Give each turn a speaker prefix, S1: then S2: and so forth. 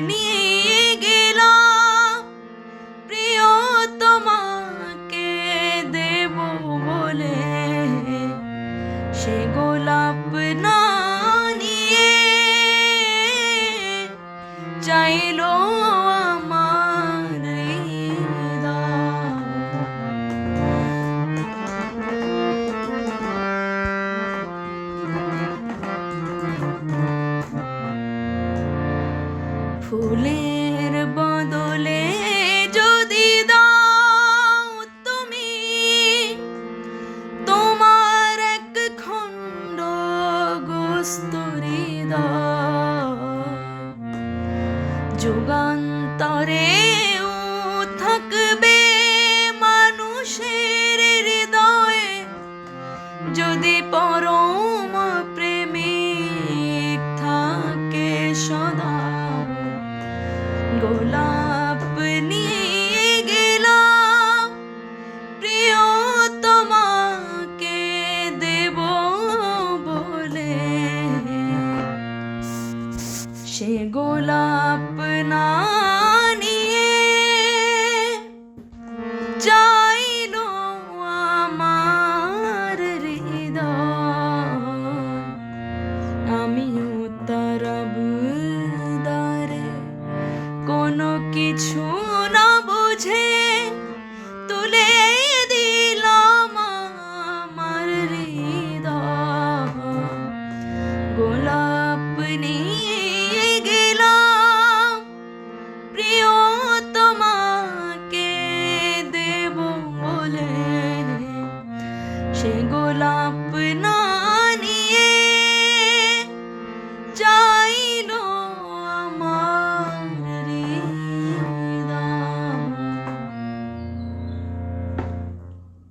S1: নিয়ে গেলাম প্রিয় তোমাকে দেব বলে, সে গোলাপ না নিয়ে চাইলো আমার ফুলের বদলে যদি দাও তুমি তোমার এক খণ্ড গোস্ত হৃদয়, যুগান্তরেও থাকবে মানুষের হৃদয়ে যদি পরম প্রেমিক থাকে সদা। গোলাপ নিয়ে গেলাম প্রিয় তোমাকে দেব বলে, সে গোলাপ না নিয়ে চাইলো আমার হৃদয়। আমিও তার আবদারে কোনো কিছু না বুঝে তুলে দিলাম আমার হৃদয়। গোলাপ নিয়ে গেলাম প্রিয় তোমাকে দেব বলে, সে গোলাপ না